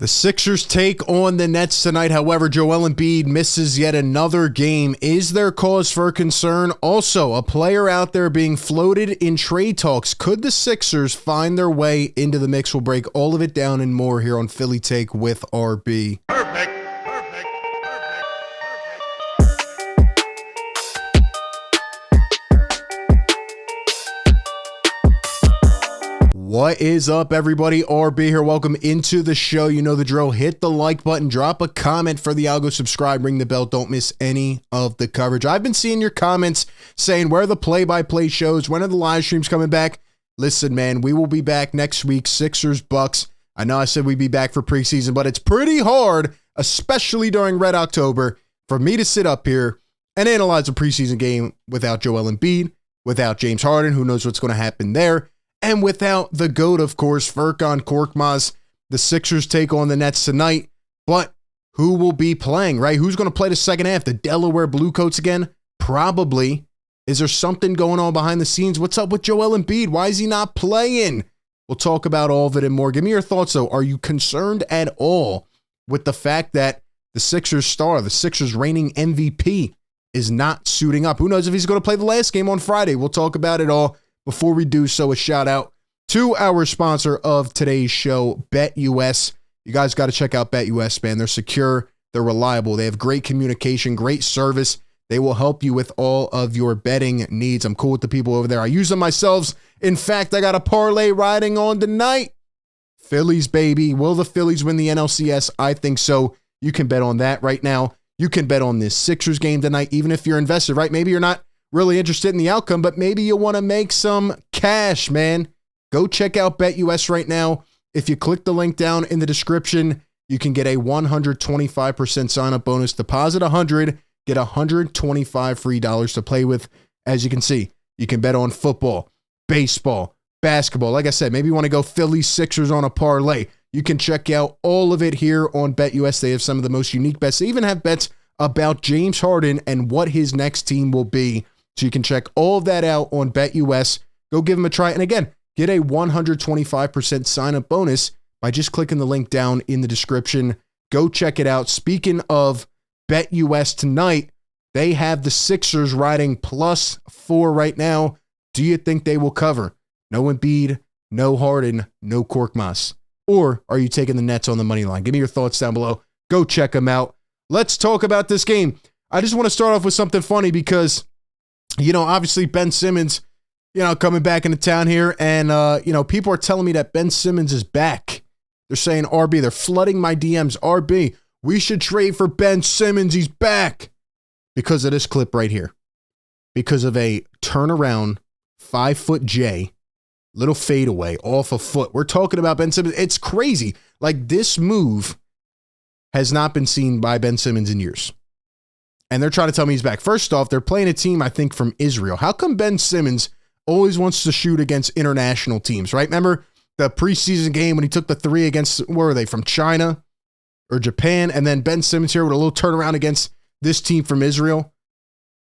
The Sixers take on the Nets tonight. However, Joel Embiid misses yet another game. Is there cause for concern? Also, a player out there being floated in trade talks. Could the Sixers find their way into the mix? We'll break all of it down and more here on Philly Take with RB. Perfect. What is up, everybody? RB here. Welcome into the show. You know the drill. Hit the like button. Drop a comment for the algo. Subscribe. Ring the bell. Don't miss any of the coverage. I've been seeing your comments saying where are the play-by-play shows? When are the live streams coming back? Listen, man, we will be back next week. Sixers, Bucks. I know I said we'd be back for preseason, but it's pretty hard, especially during Red October, for me to sit up here and analyze a preseason game without Joel Embiid, without James Harden. Who knows what's going to happen there? And without the GOAT, of course, Furkan Korkmaz. The Sixers take on the Nets tonight. But who will be playing, right? Who's going to play the second half? The Delaware Bluecoats again? Probably. Is there something going on behind the scenes? What's up with Joel Embiid? Why is he not playing? We'll talk about all of it and more. Give me your thoughts, though. Are you concerned at all with the fact that the Sixers star, the Sixers reigning MVP, is not suiting up? Who knows if he's going to play the last game on Friday? We'll talk about it all. Before we do so, a shout out to our sponsor of today's show, BetUS. You guys got to check out BetUS, man. They're secure. They're reliable. They have great communication, great service. They will help you with all of your betting needs. I'm cool with the people over there. I use them myself. In fact, I got a parlay riding on tonight. Phillies, baby. Will the Phillies win the NLCS? I think so. You can bet on that right now. You can bet on this Sixers game tonight, even if you're invested, right? Maybe you're not really interested in the outcome, but maybe you want to make some cash, man. Go check out BetUS right now. If you click the link down in the description, you can get a 125% sign-up bonus. Deposit $100, get $125 free dollars to play with. As you can see, you can bet on football, baseball, basketball. Like I said, maybe you want to go Phillies Sixers on a parlay. You can check out all of it here on BetUS. They have some of the most unique bets. They even have bets about James Harden and what his next team will be. So you can check all of that out on BetUS. Go give them a try. And again, get a 125% sign-up bonus by just clicking the link down in the description. Go check it out. Speaking of BetUS tonight, they have the Sixers riding +4 right now. Do you think they will cover? No Embiid, no Harden, no Korkmaz. Or are you taking the Nets on the money line? Give me your thoughts down below. Go check them out. Let's talk about this game. I just want to start off with something funny because, obviously Ben Simmons, coming back into town here. And, people are telling me that Ben Simmons is back. They're saying, RB, they're flooding my DMs. RB, we should trade for Ben Simmons. He's back. Because of this clip right here. Because of a turnaround 5-foot J, little fadeaway off a foot. We're talking about Ben Simmons. It's crazy. Like, this move has not been seen by Ben Simmons in years. And they're trying to tell me he's back. First off, they're playing a team, I think, from Israel. How come Ben Simmons always wants to shoot against international teams, right? Remember the preseason game when he took the three against, where were they, from China or Japan? And then Ben Simmons here with a little turnaround against this team from Israel.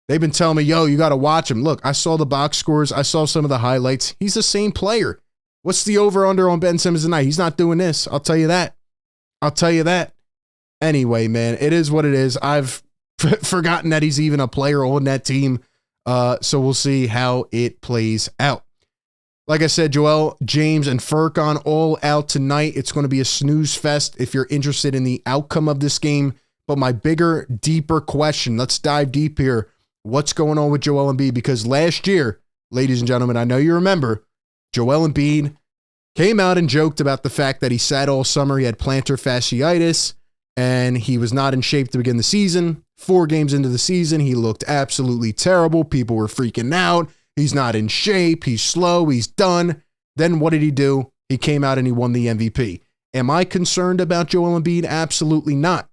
They've been telling me, you got to watch him. Look, I saw the box scores. I saw some of the highlights. He's the same player. What's the over-under on Ben Simmons tonight? He's not doing this. I'll tell you that. Anyway, man, it is what it is. I've forgotten that he's even a player on that team. So we'll see how it plays out. Like I said, Joel, James, and Furkan all out tonight. It's going to be a snooze fest if you're interested in the outcome of this game. But my bigger, deeper question, let's dive deep here. What's going on with Joel Embiid? Because last year, ladies and gentlemen, I know you remember, Joel Embiid came out and joked about the fact that he sat all summer. He had plantar fasciitis, and he was not in shape to begin the season. 4 games into the season, he looked absolutely terrible. People were freaking out. He's not in shape. He's slow. He's done. Then what did he do? He came out and he won the MVP. Am I concerned about Joel Embiid? Absolutely not.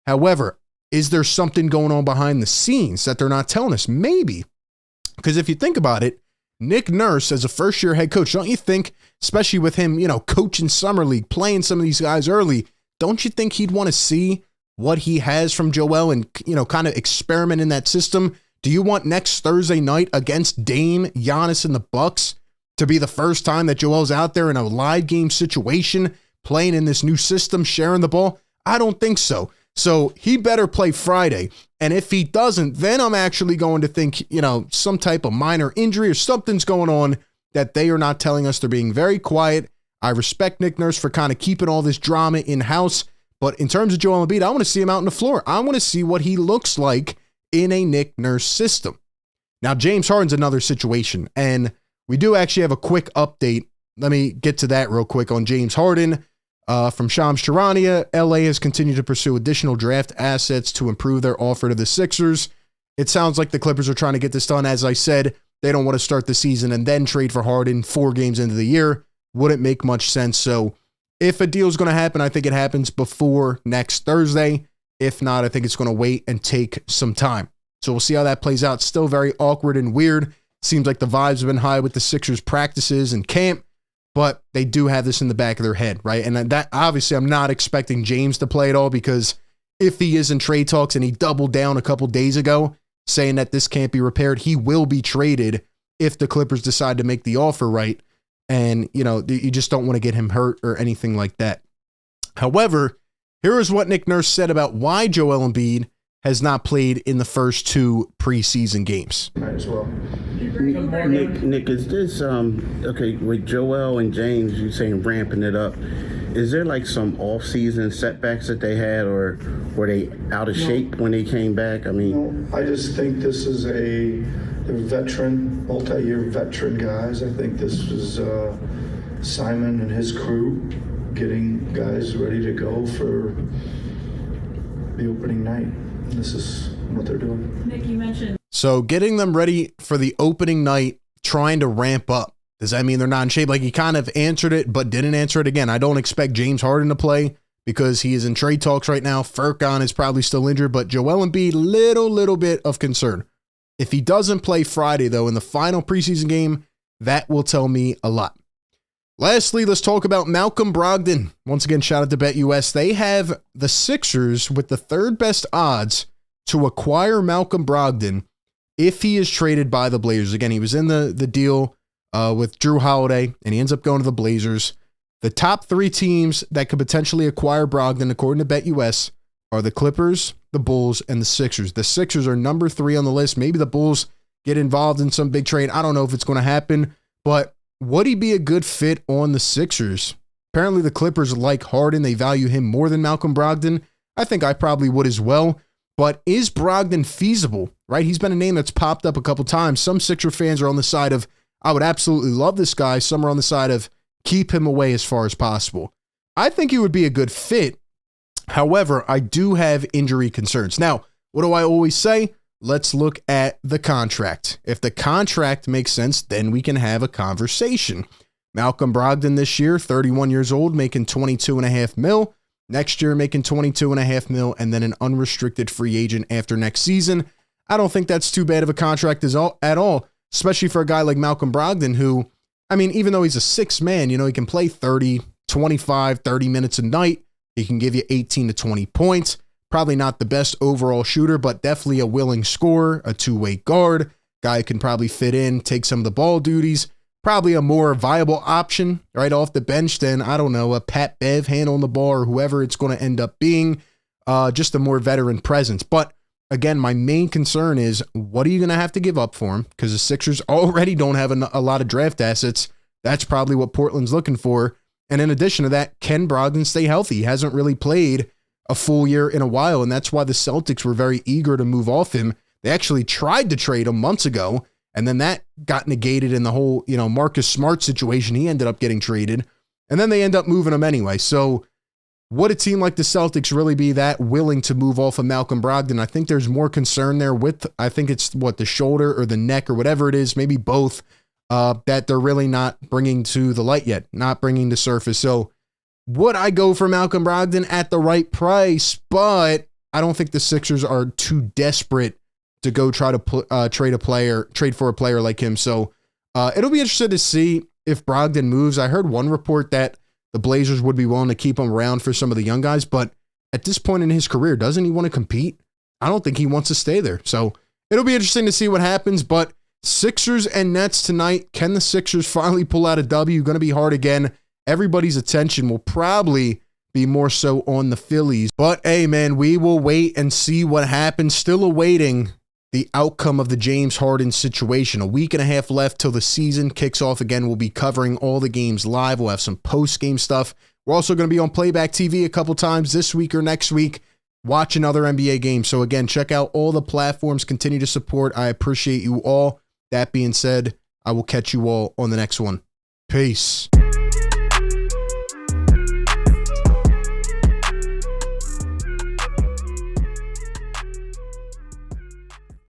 However, is there something going on behind the scenes that they're not telling us? Maybe. Because if you think about it, Nick Nurse, as a first-year head coach, don't you think, especially with him, coaching Summer League, playing some of these guys early, don't you think he'd want to see what he has from Joel and, kind of experiment in that system? Do you want next Thursday night against Dame, Giannis, and the Bucks to be the first time that Joel's out there in a live game situation playing in this new system, sharing the ball? I don't think so. So he better play Friday. And if he doesn't, then I'm actually going to think, some type of minor injury or something's going on that they are not telling us. They're being very quiet. I respect Nick Nurse for kind of keeping all this drama in-house. But in terms of Joel Embiid, I want to see him out on the floor. I want to see what he looks like in a Nick Nurse system. Now, James Harden's another situation. And we do actually have a quick update. Let me get to that real quick on James Harden. From Shams Charania, LA has continued to pursue additional draft assets to improve their offer to the Sixers. It sounds like the Clippers are trying to get this done. As I said, they don't want to start the season and then trade for Harden 4 games into the year. Wouldn't make much sense. So if a deal is going to happen, I think it happens before next Thursday. If not, I think it's going to wait and take some time. So we'll see how that plays out. Still very awkward and weird. Seems like the vibes have been high with the Sixers practices and camp. But they do have this in the back of their head, right? And that obviously I'm not expecting James to play at all, because if he is in trade talks and he doubled down a couple days ago saying that this can't be repaired, he will be traded if the Clippers decide to make the offer, right? And, you just don't want to get him hurt or anything like that. However, here is what Nick Nurse said about why Joel Embiid has not played in the first 2 preseason games. Might as well. Nick, is this okay with Joel and James? You saying ramping it up? Is there like some off-season setbacks that they had, or were they out of shape when they came back? I mean, no, I just think this is they're veteran, multi-year veteran guys. I think this was Simon and his crew getting guys ready to go for the opening night. This is what they're doing. Nick, you mentioned. So getting them ready for the opening night, trying to ramp up. Does that mean they're not in shape? Like, he kind of answered it, but didn't answer it again. I don't expect James Harden to play because he is in trade talks right now. Furkan is probably still injured, but Joel Embiid, little bit of concern. If he doesn't play Friday, though, in the final preseason game, that will tell me a lot. Lastly, let's talk about Malcolm Brogdon. Once again, shout out to BetUS. They have the Sixers with the 3rd best odds to acquire Malcolm Brogdon if he is traded by the Blazers. Again, he was in the deal with Drew Holiday, and he ends up going to the Blazers. The top 3 teams that could potentially acquire Brogdon, according to BetUS, are the Clippers, the Bulls, and the Sixers. The Sixers are number 3 on the list. Maybe the Bulls get involved in some big trade. I don't know if it's going to happen, but would he be a good fit on the Sixers? Apparently the Clippers like Harden. They value him more than Malcolm Brogdon. I think I probably would as well. But is Brogdon feasible, right? He's been a name that's popped up a couple times. Some Sixer fans are on the side of, I would absolutely love this guy. Some are on the side of, keep him away as far as possible. I think he would be a good fit. However, I do have injury concerns. Now, what do I always say? Let's look at the contract. If the contract makes sense, then we can have a conversation. Malcolm Brogdon this year, 31 years old, making $22.5 million. Next year, making $22.5 million, and then an unrestricted free agent after next season. I don't think that's too bad of a contract at all, especially for a guy like Malcolm Brogdon, who, I mean, even though he's a 6th man, he can play 30, 25, 30 minutes a night. He can give you 18 to 20 points. Probably not the best overall shooter, but definitely a willing scorer, a 2-way guard. Guy can probably fit in, take some of the ball duties. Probably a more viable option right off the bench than, I don't know, a Pat Bev handling the ball or whoever it's going to end up being. Just a more veteran presence. But again, my main concern is, what are you going to have to give up for him? Because the Sixers already don't have a lot of draft assets. That's probably what Portland's looking for. And in addition to that, can Brogdon stay healthy? He hasn't really played a full year in a while, and that's why the Celtics were very eager to move off him. They actually tried to trade him months ago, and then that got negated in the whole, Marcus Smart situation. He ended up getting traded, and then they end up moving him anyway. So would a team like the Celtics really be that willing to move off of Malcolm Brogdon? I think there's more concern there with, I think it's the shoulder or the neck or whatever it is, maybe both, that they're really not bringing to the light yet, not bringing to surface. So would I go for Malcolm Brogdon at the right price? But I don't think the Sixers are too desperate to go try to trade for a player like him. So it'll be interesting to see if Brogdon moves. I heard one report that the Blazers would be willing to keep him around for some of the young guys, but at this point in his career, doesn't he want to compete? I don't think he wants to stay there. So it'll be interesting to see what happens, but Sixers and Nets tonight. Can the Sixers finally pull out a W? Going to be hard again everybody's attention will probably be more so on the Phillies. But hey, man, we will wait and see what happens. Still awaiting the outcome of the James Harden situation. A week and a half left till the season kicks off again. We'll be covering all the games live. We'll have some post-game stuff. We're also going to be on Playback TV a couple times this week or next week, watching other NBA games. So again, check out all the platforms. Continue to support. I appreciate you all. That being said, I will catch you all on the next one. Peace.